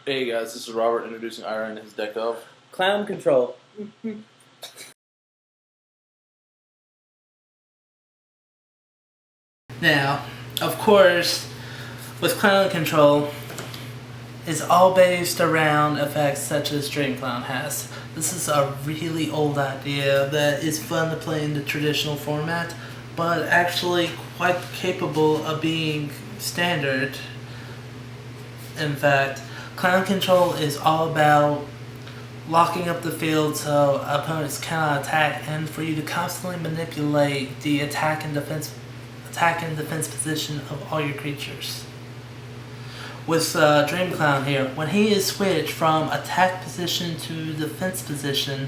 Hey guys, this is Robert introducing Ira and his deck of Clown control. Now, of course, with clown control, it's all based around effects such as Dream Clown has. This is a really old idea that is fun to play in the traditional format, but actually quite capable of being standard. In fact, clown control is all about locking up the field so opponents cannot attack, and for you to constantly manipulate the attack and defense position of all your creatures. With Dream Clown here, when he is switched from attack position to defense position,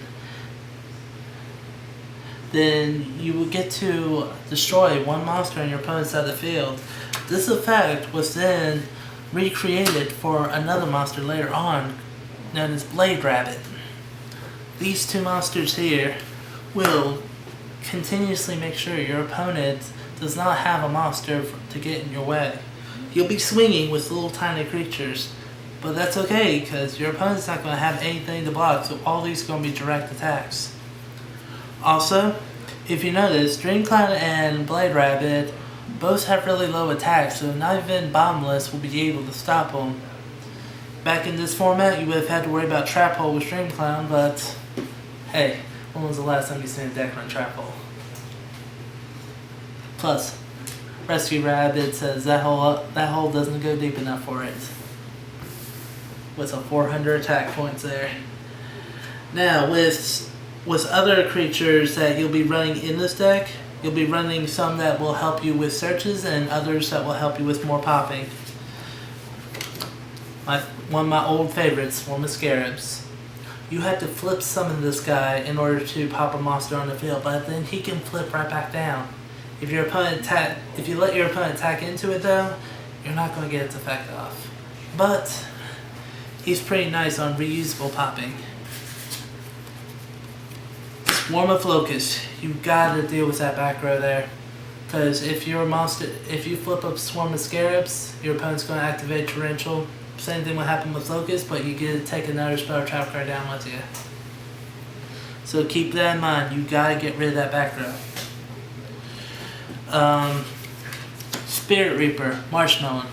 then you will get to destroy one monster on your opponent's side of the field. This effect was then recreated for another monster later on, known as Blade Rabbit. These two monsters here will continuously make sure your opponent does not have a monster to get in your way. You'll be swinging with little tiny creatures, but that's okay because your opponent's not going to have anything to block, so all these are going to be direct attacks. Also, if you notice, Dream Clown and Blade Rabbit both have really low attacks, so not even Bombless will be able to stop them. Back in this format, you would have had to worry about Trap Hole with Dream Clown, but hey, when was the last time you seen a deck run Trap Hole? Plus, Rescue Rabbit says that hole doesn't go deep enough for it. With a 400 attack points there. Now, with other creatures that you'll be running in this deck, you'll be running some that will help you with searches and others that will help you with more popping. One of my old favorites, Swarm of Scarabs. You have to flip summon this guy in order to pop a monster on the field, but then he can flip right back down. If you let your opponent attack into it though, you're not going to get its effect off. But he's pretty nice on reusable popping. Swarm of Locust. You gotta deal with that back row there, because if you flip up Swarm of Scarabs, your opponent's going to activate Torrential. Same thing will happen with Locust, but you get to take another spell trap card down with you. So keep that in mind. You gotta get rid of that back row. Spirit Reaper, Marshmallow.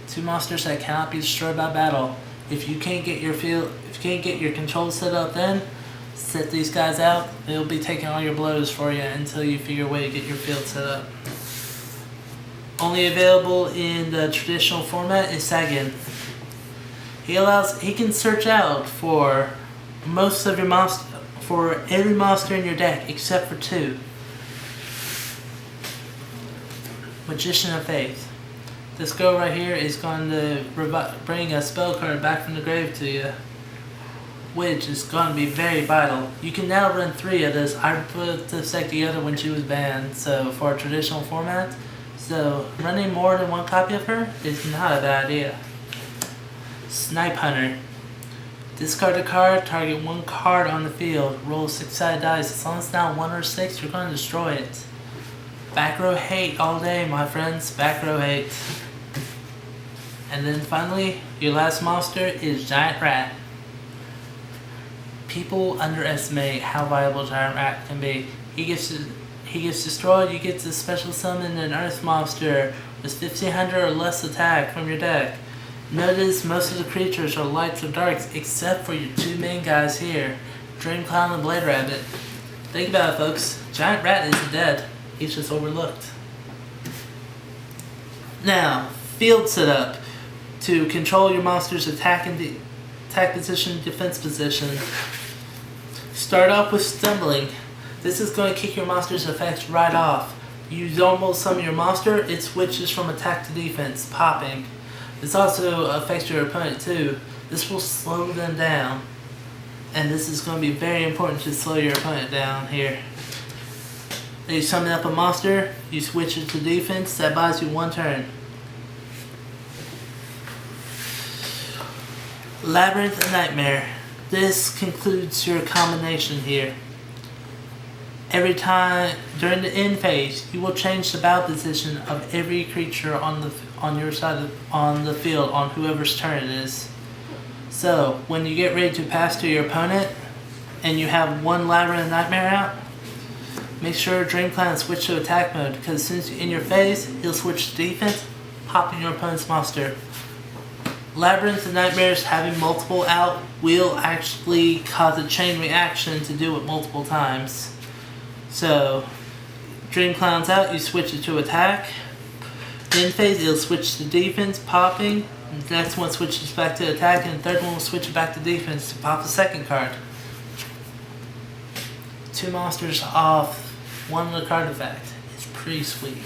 Two monsters that cannot be destroyed by battle. If you can't get your control set up, then set these guys out. They'll be taking all your blows for you until you figure a way to get your field set up. Only available in the traditional format is Sagin. He can search out for most of your for every monster in your deck except for two. Magician of Faith. This girl right here is going to bring a spell card back from the grave to you, which is going to be very vital. You can now run 3 of this. I put this deck together when she was banned, so for a traditional format. So running more than one copy of her is not a bad idea. Snipe Hunter. Discard a card, target one card on the field, roll 6-sided dice. As long as it's not 1 or 6, you're going to destroy it. Back row hate all day, my friends. Back row hate. And then finally, your last monster is Giant Rat. People underestimate how viable Giant Rat can be. He gets destroyed, you get to special summon an Earth monster with 1500 or less attack from your deck. Notice most of the creatures are lights or darks except for your 2 main guys here, Dream Clown and Blade Rabbit. Think about it, folks. Giant Rat isn't dead. He's just overlooked. Now, field setup to control your monster's attack position, defense position. Start off with Stumbling. This is going to kick your monster's effects right off. You normal summon your monster, it switches from attack to defense, popping. This also affects your opponent too. This will slow them down. And this is going to be very important to slow your opponent down here. You summon up a monster, you switch it to defense, that buys you 1 turn. Labyrinth and Nightmare. This concludes your combination here. Every time during the end phase, you will change the battle position of every creature on your side on the field on whoever's turn it is. So when you get ready to pass to your opponent and you have one Labyrinth Nightmare out, make sure Dream Clown switch to attack mode, because as soon as you're in your phase, he'll switch to defense, popping your opponent's monster. Labyrinth and Nightmares having multiple out will actually cause a chain reaction to do it multiple times. So, Dream Clown's out, you switch it to attack. In phase, it'll switch to defense, popping. The next one switches back to attack, and the third one will switch it back to defense to pop the second card. 2 monsters off 1 of the card effect. It's pretty sweet.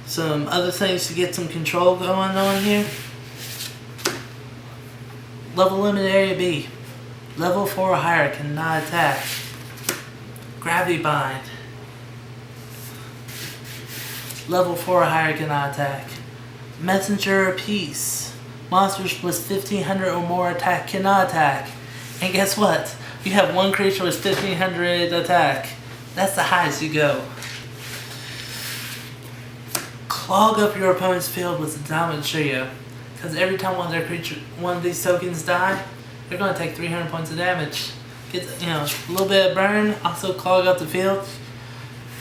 Some other things to get some control going on here. Level limit area B. Level 4 or higher cannot attack. Gravity Bind. Level 4 or higher cannot attack. Messenger of Peace. Monsters with 1500 or more attack cannot attack. And guess what? You have one creature with 1500 attack. That's the highest you go. Clog up your opponent's field with the Dominant Trio, because every time one of these tokens die, they're going to take 300 points of damage. Get a little bit of burn, also clog up the field,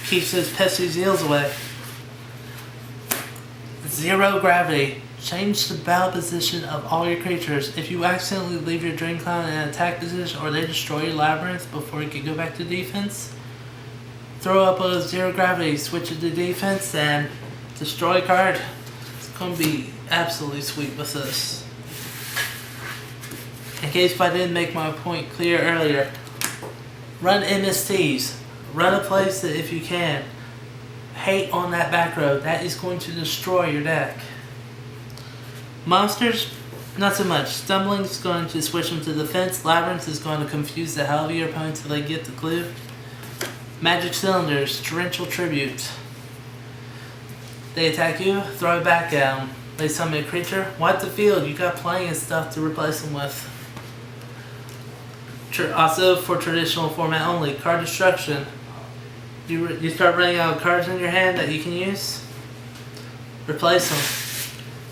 keeps those pesky zeals away. 0 gravity. Change the battle position of all your creatures. If you accidentally leave your Dream Clown in an attack position or they destroy your Labyrinth before you can go back to defense, throw up a 0 gravity, switch it to defense, and destroy a card. It's going to be absolutely sweet with this. In case if I didn't make my point clear earlier, run MSTs. Run a place that if you can, hate on that back row. That is going to destroy your deck. Monsters, not so much. Stumbling is going to switch them to defense. Labyrinth is going to confuse the hell out of your opponent until they get the clue. Magic Cylinders, Torrential Tribute. They attack you, throw it back at them. They summon a creature, wipe the field. You got plenty of stuff to replace them with. Also for traditional format only, card destruction. You start running out of cards in your hand that you can use. Replace them.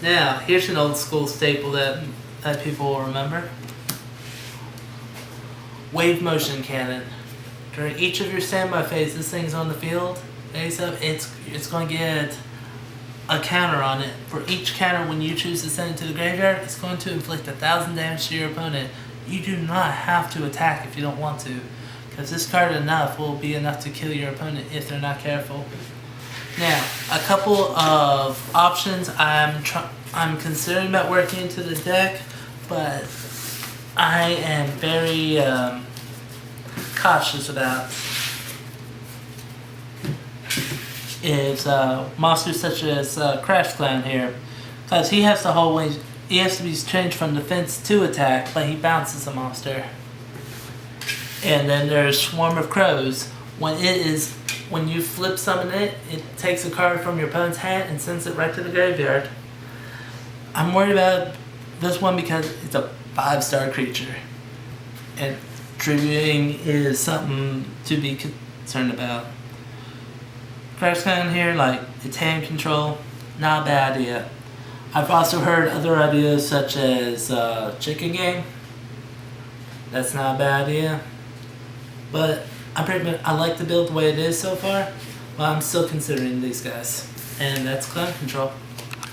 Now, here's an old school staple that people will remember. Wave Motion Cannon. During each of your standby phase, this thing's on the field. Face up, it's going to get a counter on it. For each counter, when you choose to send it to the graveyard, it's going to inflict 1,000 damage to your opponent. You do not have to attack if you don't want to, because this card will be enough to kill your opponent if they're not careful. Now, a couple of options I'm considering about working into the deck, but I am very cautious about is monsters such as Crash Clown here, because he has to be changed from defense to attack, but he bounces a monster. And then there's Swarm of Crows. When you flip summon it, it takes a card from your opponent's hand and sends it right to the graveyard. I'm worried about this one because it's a 5-star creature, and tributing is something to be concerned about. Crash Clown here, it's hand control, not a bad idea. I've also heard other ideas such as Chicken Game. That's not a bad idea. But I like the build the way it is so far, but I'm still considering these guys. And that's Clown Control.